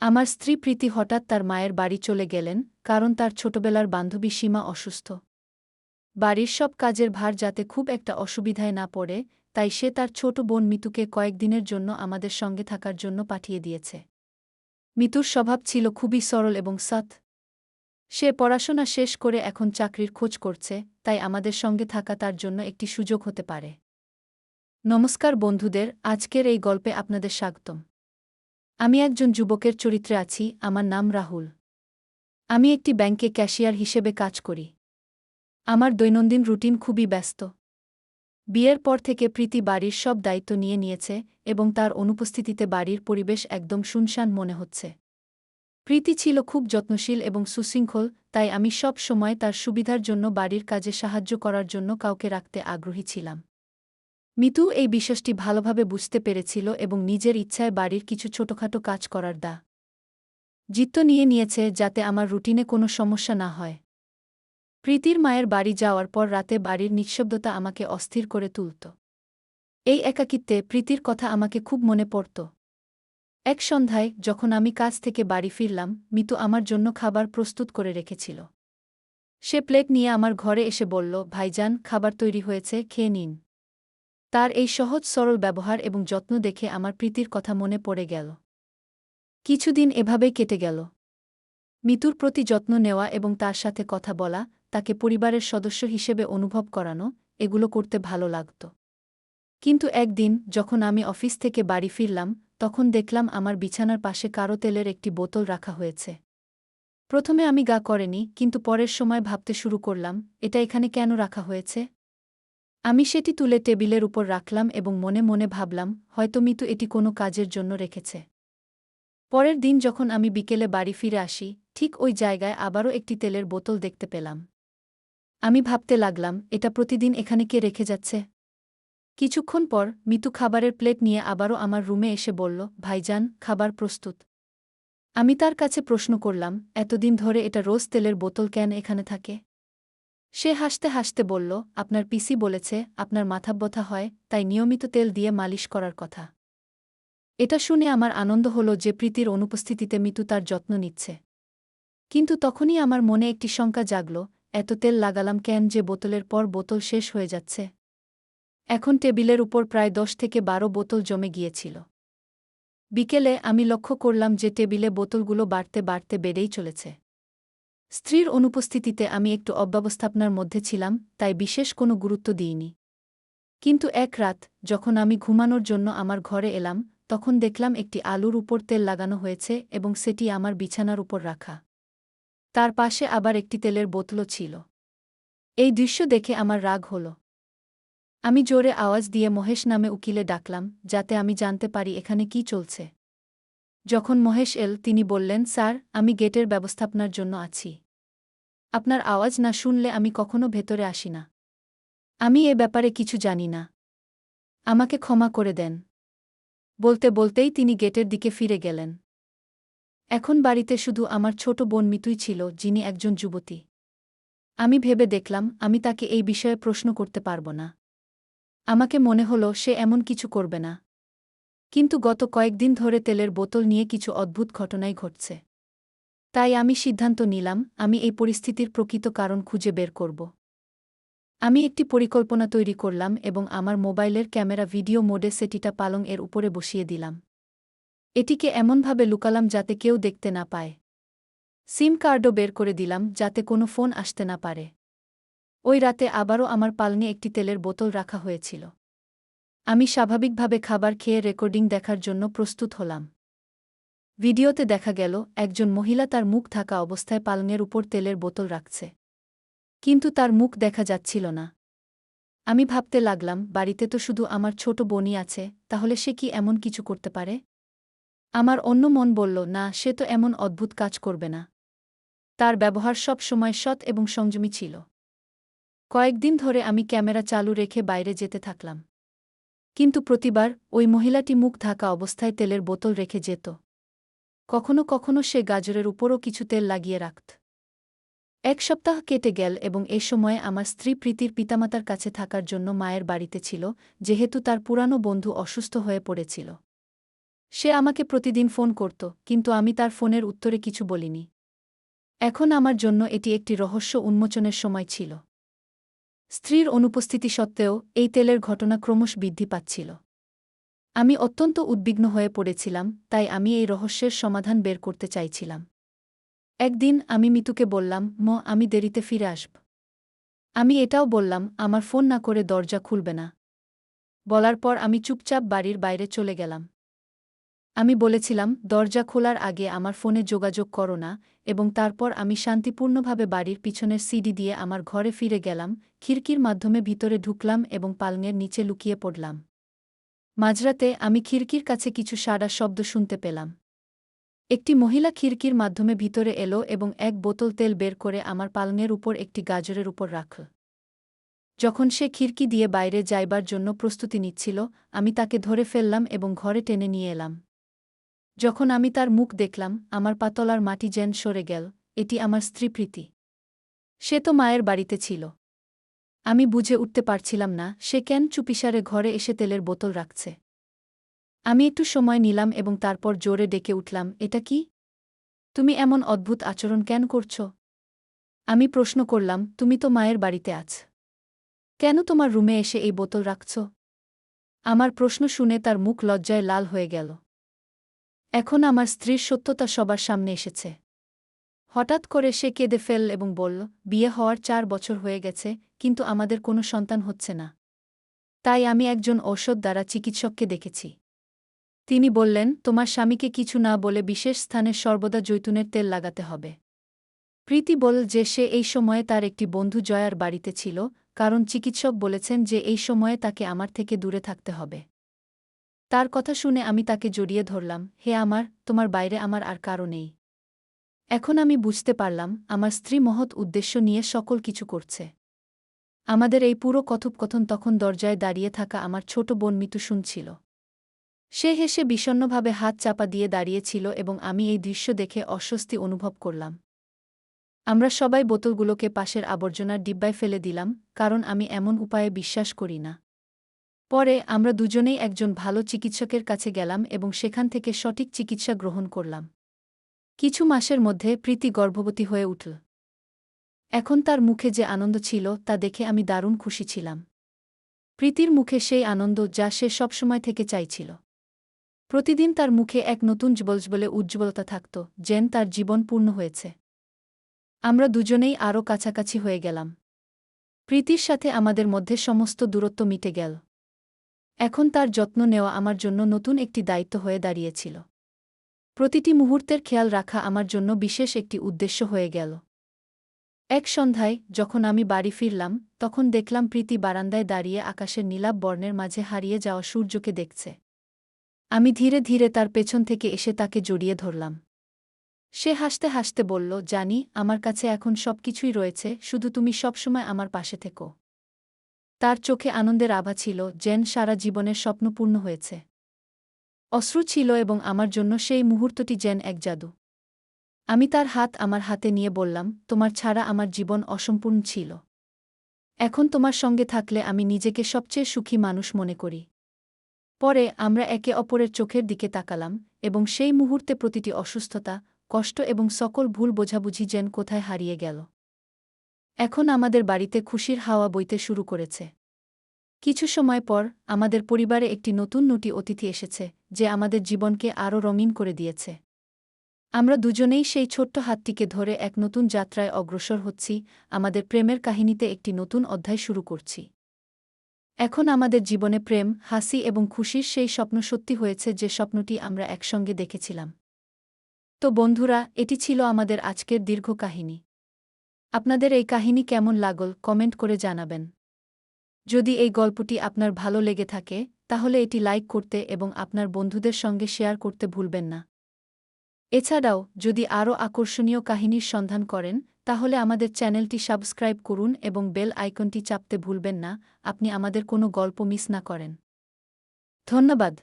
আমার স্ত্রী প্রীতি হঠাৎ তার মায়ের বাড়ি চলে গেলেন, কারণ তার ছোটবেলার বান্ধবী সীমা অসুস্থ। বাড়ির সব কাজের ভার যাতে খুব একটা অসুবিধায় না পড়ে, তাই সে তার ছোট বোন মিতুকে কয়েকদিনের জন্য আমাদের সঙ্গে থাকার জন্য পাঠিয়ে দিয়েছে। মিতুর স্বভাব ছিল খুবই সরল এবং সৎ। সে পড়াশোনা শেষ করে এখন চাকরির খোঁজ করছে, তাই আমাদের সঙ্গে থাকা তার জন্য একটি সুযোগ হতে পারে। নমস্কার বন্ধুদের, আজকের এই গল্পে আপনাদের স্বাগতম। আমি একজন যুবকের চরিত্রে আছি, আমার নাম রাহুল। আমি একটি ব্যাংকে ক্যাশিয়ার হিসেবে কাজ করি। আমার দৈনন্দিন রুটিন খুবই ব্যস্ত। বিয়ের পর থেকে প্রীতি বাড়ির সব দায়িত্ব নিয়ে নিয়েছে এবং তার অনুপস্থিতিতে বাড়ির পরিবেশ একদম শুনশান মনে হচ্ছে। প্রীতি ছিল খুব যত্নশীল এবং সুশৃঙ্খল, তাই আমি সব সময় তার সুবিধার জন্য বাড়ির কাজে সাহায্য করার জন্য কাউকে রাখতে আগ্রহী ছিলাম। মিতু এই বিষয়টি ভালোভাবে বুঝতে পেরেছিল এবং নিজের ইচ্ছায় বাড়ির কিছু ছোটখাটো কাজ করার দায়িত্ব নিয়ে নিয়েছে, যাতে আমার রুটিনে কোনো সমস্যা না হয়। প্রীতির মায়ের বাড়ি যাওয়ার পর রাতে বাড়ির নিঃশব্দতা আমাকে অস্থির করে তুলত। এই একাকিত্বে প্রীতির কথা আমাকে খুব মনে পড়ত। এক সন্ধ্যায় যখন আমি কাজ থেকে বাড়ি ফিরলাম, মিতু আমার জন্য খাবার প্রস্তুত করে রেখেছিল। সে প্লেট নিয়ে আমার ঘরে এসে বলল, ভাইজান, খাবার তৈরি হয়েছে, খেয়ে নিন। তার এই সহজ সরল ব্যবহার এবং যত্ন দেখে আমার প্রীতির কথা মনে পড়ে গেল। কিছুদিন এভাবেই কেটে গেল। মিতুর প্রতি যত্ন নেওয়া এবং তার সাথে কথা বলা, তাকে পরিবারের সদস্য হিসেবে অনুভব করানো, এগুলো করতে ভালো লাগত। কিন্তু একদিন যখন আমি অফিস থেকে বাড়ি ফিরলাম, তখন দেখলাম আমার বিছানার পাশে কারো তেলের একটি বোতল রাখা হয়েছে। প্রথমে আমি গা করেনি, কিন্তু পরের সময় ভাবতে শুরু করলাম, এটা এখানে কেন রাখা হয়েছে। আমি সেটি তুলে টেবিলের উপর রাখলাম এবং মনে মনে ভাবলাম, হয়তো মিতু এটি কোনো কাজের জন্য রেখেছে। পরের দিন যখন আমি বিকেলে বাড়ি ফিরে আসি, ঠিক ওই জায়গায় আবারও একটি তেলের বোতল দেখতে পেলাম। আমি ভাবতে লাগলাম, এটা প্রতিদিন এখানে কে রেখে যাচ্ছে। কিছুক্ষণ পর মিতু খাবারের প্লেট নিয়ে আবারও আমার রুমে এসে বলল, ভাইজান, খাবার প্রস্তুত। আমি তার কাছে প্রশ্ন করলাম, এতদিন ধরে এটা রোজ তেলের বোতল কেন এখানে থাকে। সে হাসতে হাসতে বলল, আপনার পিসি বলেছে আপনার মাথা ব্যথা হয়, তাই নিয়মিত তেল দিয়ে মালিশ করার কথা। এটা শুনে আমার আনন্দ হলো যে প্রীতির অনুপস্থিতিতে মিতু তার যত্ন নিচ্ছে। কিন্তু তখনই আমার মনে একটি শঙ্কা জাগল, এত তেল লাগালাম কেন যে বোতলের পর বোতল শেষ হয়ে যাচ্ছে। এখন টেবিলের উপর প্রায় 10 থেকে 12 বোতল জমে গিয়েছিল। বিকেলে আমি লক্ষ্য করলাম যে টেবিলে বোতলগুলো বাড়তে বাড়তে বেড়েই চলেছে। স্ত্রীর অনুপস্থিতিতে আমি একটু অব্যবস্থাপনার মধ্যে ছিলাম, তাই বিশেষ কোনো গুরুত্ব দিইনি। কিন্তু এক রাত যখন আমি ঘুমানোর জন্য আমার ঘরে এলাম, তখন দেখলাম একটি আলুর উপর তেল লাগানো হয়েছে এবং সেটি আমার বিছানার উপর রাখা। তার পাশে আবার একটি তেলের বোতলও ছিল। এই দৃশ্য দেখে আমার রাগ হল। আমি জোরে আওয়াজ দিয়ে মহেশ নামে উকিলে ডাকলাম, যাতে আমি জানতে পারি এখানে কি চলছে। যখন মহেশ এল, তিনি বললেন, স্যার, আমি গেটের ব্যবস্থাপনার জন্য আছি। আপনার আওয়াজ না শুনলে আমি কখনো ভেতরে আসি না। আমি এ ব্যাপারে কিছু জানি না। আমাকে ক্ষমা করে দেন। বলতে বলতেই তিনি গেটের দিকে ফিরে গেলেন। এখন বাড়িতে শুধু আমার ছোট বোন মিতুই ছিল, যিনি একজন যুবতী। আমি ভেবে দেখলাম আমি তাকে এই বিষয়ে প্রশ্ন করতে পারব না। আমাকে মনে হলো সে এমন কিছু করবে না। কিন্তু গত কয়েকদিন ধরে তেলের বোতল নিয়ে কিছু অদ্ভুত ঘটনাই ঘটছে। তাই আমি সিদ্ধান্ত নিলাম, আমি এই পরিস্থিতির প্রকৃত কারণ খুঁজে বের করব। আমি একটি পরিকল্পনা তৈরি করলাম এবং আমার মোবাইলের ক্যামেরা ভিডিও মোডে সেটিটা পালং এর উপরে বসিয়ে দিলাম। এটিকে এমনভাবে লুকালাম যাতে কেউ দেখতে না পায়। সিম কার্ডও বের করে দিলাম যাতে কোনো ফোন আসতে না পারে। ওই রাতে আবারও আমার পালঙে একটি তেলের বোতল রাখা হয়েছিল। আমি স্বাভাবিকভাবে খাবার খেয়ে রেকর্ডিং দেখার জন্য প্রস্তুত হলাম। ভিডিওতে দেখা গেল একজন মহিলা তার মুখ ঢাকা অবস্থায় পালঙের উপর তেলের বোতল রাখছে। কিন্তু তার মুখ দেখা যাচ্ছিল না। আমি ভাবতে লাগলাম, বাড়িতে তো শুধু আমার ছোট বোনই আছে, তাহলে সে কি এমন কিছু করতে পারে। আমার অন্য মন বলল, না, সে তো এমন অদ্ভুত কাজ করবে না। তার ব্যবহার সব সময় সৎ এবং সংযমী ছিল। কয়েকদিন ধরে আমি ক্যামেরা চালু রেখে বাইরে যেতে থাকলাম। কিন্তু প্রতিবার ওই মহিলাটি মুখ ঢাকা অবস্থায় তেলের বোতল রেখে যেত। কখনো কখনো সে গাজরের উপরও কিছু তেল লাগিয়ে রাখত। এক সপ্তাহ কেটে গেল এবং এ সময়ে আমার স্ত্রী প্রীতির পিতামাতার কাছে থাকার জন্য মায়ের বাড়িতে ছিল, যেহেতু তার পুরানো বন্ধু অসুস্থ হয়ে পড়েছিল। সে আমাকে প্রতিদিন ফোন করত, কিন্তু আমি তার ফোনের উত্তরে কিছু বলিনি। এখন আমার জন্য এটি একটি রহস্য উন্মোচনের সময় ছিল। স্ত্রীর অনুপস্থিতি সত্ত্বেও এই তেলের ঘটনা ক্রমশ বৃদ্ধি পাচ্ছিল। আমি অত্যন্ত উদ্বিগ্ন হয়ে পড়েছিলাম, তাই আমি এই রহস্যের সমাধান বের করতে চাইছিলাম। একদিন আমি মিতুকে বললাম, আমি দেরিতে ফিরে আসব। আমি এটাও বললাম, আমার ফোন না করে দরজা খুলবে না। বলার পর আমি চুপচাপ বাড়ির বাইরে চলে গেলাম। আমি বলেছিলাম, দরজা খোলার আগে আমার ফোনে যোগাযোগ করো না, এবং তারপর আমি শান্তিপূর্ণভাবে বাড়ির পিছনের সিঁড়ি দিয়ে আমার ঘরে ফিরে গেলাম, খিড়কির মাধ্যমে ভিতরে ঢুকলাম এবং পালঙের নিচে লুকিয়ে পড়লাম। মাঝরাতে আমি খিড়কির কাছে কিছু সাড়া শব্দ শুনতে পেলাম। একটি মহিলা খিড়কির মাধ্যমে ভিতরে এলো এবং এক বোতল তেল বের করে আমার পালঙের উপর একটি গাজরের উপর রাখল। যখন সে খিড়কি দিয়ে বাইরে যাইবার জন্য প্রস্তুতি নিচ্ছিল, আমি তাকে ধরে ফেললাম এবং ঘরে টেনে নিয়ে এলাম। যখন আমি তার মুখ দেখলাম, আমার পাতলার মাটি যেন সরে গেল। এটি আমার স্ত্রী প্রীতি। সে তো মায়ের বাড়িতে ছিল। আমি বুঝে উঠতে পারছিলাম না সে কেন চুপিসারে ঘরে এসে তেলের বোতল রাখছে। আমি একটু সময় নিলাম এবং তারপর জোরে ডেকে উঠলাম, এটা কি? তুমি এমন অদ্ভুত আচরণ কেন করছ? আমি প্রশ্ন করলাম, তুমি তো মায়ের বাড়িতে আছ। কেন তোমার রুমে এসে এই বোতল রাখছ? আমার প্রশ্ন শুনে তার মুখ লজ্জায় লাল হয়ে গেল। এখন আমার স্ত্রীর সত্যতা সবার সামনে এসেছে। হঠাৎ করে সে কেঁদে ফেলল এবং বলল, বিয়ে হওয়ার 4 বছর হয়ে গেছে, কিন্তু আমাদের কোনো সন্তান হচ্ছে না। তাই আমি একজন ঔষধ দ্বারা চিকিৎসককে দেখেছি। তিনি বললেন, তোমার স্বামীকে কিছু না বলে বিশেষ স্থানে সর্বদা জৈতুনের তেল লাগাতে হবে। প্রীতি বলল যে সে এই সময়ে তার একটি বন্ধু জয়ার বাড়িতে ছিল, কারণ চিকিৎসক বলেছেন যে এই সময়ে তাকে আমার থেকে দূরে থাকতে হবে। তার কথা শুনে আমি তাকে জড়িয়ে ধরলাম, হে আমার, তোমার বাইরে আমার আর কারও নেই। এখন আমি বুঝতে পারলাম, আমার স্ত্রী মহৎ উদ্দেশ্য নিয়ে সকল কিছু করছে। আমাদের এই পুরো কথোপকথন তখন দরজায় দাঁড়িয়ে থাকা আমার ছোট বোন মিতু শুনছিল। সে হেসে বিষণ্ণভাবে হাত চাপা দিয়ে দাঁড়িয়েছিল এবং আমি এই দৃশ্য দেখে অস্বস্তি অনুভব করলাম। আমরা সবাই বোতলগুলোকে পাশের আবর্জনার ডিব্বায় ফেলে দিলাম, কারণ আমি এমন উপায়ে বিশ্বাস করি না। পরে আমরা দুজনেই একজন ভালো চিকিৎসকের কাছে গেলাম এবং সেখান থেকে সঠিক চিকিৎসা গ্রহণ করলাম। কিছু মাসের মধ্যে প্রীতি গর্ভবতী হয়ে উঠল। এখন তার মুখে যে আনন্দ ছিল তা দেখে আমি দারুণ খুশি ছিলাম। প্রীতির মুখে সেই আনন্দ যা সে সবসময় থেকে চাইছিল। প্রতিদিন তার মুখে এক নতুন জ্বলজ্বলে উজ্জ্বলতা থাকত, যেন তার জীবন পূর্ণ হয়েছে। আমরা দুজনেই আরও কাছাকাছি হয়ে গেলাম। প্রীতির সাথে আমাদের মধ্যে সমস্ত দূরত্ব মিটে গেল। এখন তার যত্ন নেওয়া আমার জন্য নতুন একটি দায়িত্ব হয়ে দাঁড়িয়েছিল। প্রতিটি মুহূর্তের খেয়াল রাখা আমার জন্য বিশেষ একটি উদ্দেশ্য হয়ে গেল। এক সন্ধ্যায় যখন আমি বাড়ি ফিরলাম, তখন দেখলাম প্রীতি বারান্দায় দাঁড়িয়ে আকাশের নীলাভ বর্ণের মাঝে হারিয়ে যাওয়া সূর্যকে দেখছে। আমি ধীরে ধীরে তার পেছন থেকে এসে তাকে জড়িয়ে ধরলাম। সে হাসতে হাসতে বলল, জানি, আমার কাছে এখন সবকিছুই রয়েছে, শুধু তুমি সবসময় আমার পাশে থেকো। তার চোখে আনন্দের আভা ছিল, যেন সারা জীবনের স্বপ্ন পূর্ণ হয়েছে। অশ্রু ছিল এবং আমার জন্য সেই মুহূর্তটি যেন এক জাদু। আমি তার হাত আমার হাতে নিয়ে বললাম, তোমার ছাড়া আমার জীবন অসম্পূর্ণ ছিল। এখন তোমার সঙ্গে থাকলে আমি নিজেকে সবচেয়ে সুখী মানুষ মনে করি। পরে আমরা একে অপরের চোখের দিকে তাকালাম, এবং সেই মুহূর্তে প্রতিটি অসুস্থতা, কষ্ট এবং সকল ভুল বোঝাবুঝি যেন কোথায় হারিয়ে গেল। এখন আমাদের বাড়িতে খুশির হাওয়া বইতে শুরু করেছে। কিছু সময় পর আমাদের পরিবারে একটি নতুন অতিথি এসেছে, যে আমাদের জীবনকে আরও রঙিন করে দিয়েছে। আমরা দুজনেই সেই ছোট্ট হাতটিকে ধরে এক নতুন যাত্রায় অগ্রসর হচ্ছি, আমাদের প্রেমের কাহিনীতে একটি নতুন অধ্যায় শুরু করছি। এখন আমাদের জীবনে প্রেম, হাসি এবং খুশির সেই স্বপ্ন সত্যি হয়েছে যে স্বপ্নটি আমরা একসঙ্গে দেখেছিলাম। তো বন্ধুরা, এটি ছিল আমাদের আজকের দীর্ঘ কাহিনী। আপনাদের এই কাহিনী কেমন লাগল কমেন্ট করে জানাবেন। যদি এই গল্পটি আপনার ভালো লেগে থাকে, তাহলে এটি লাইক করতে এবং আপনার বন্ধুদের সঙ্গে শেয়ার করতে ভুলবেন না। এছাড়াও যদি আরও আকর্ষণীয় কাহিনীর সন্ধান করেন, তাহলে আমাদের চ্যানেলটি সাবস্ক্রাইব করুন এবং বেল আইকনটি চাপতে ভুলবেন না, আপনি আমাদের কোনো গল্প মিস না করেন। ধন্যবাদ।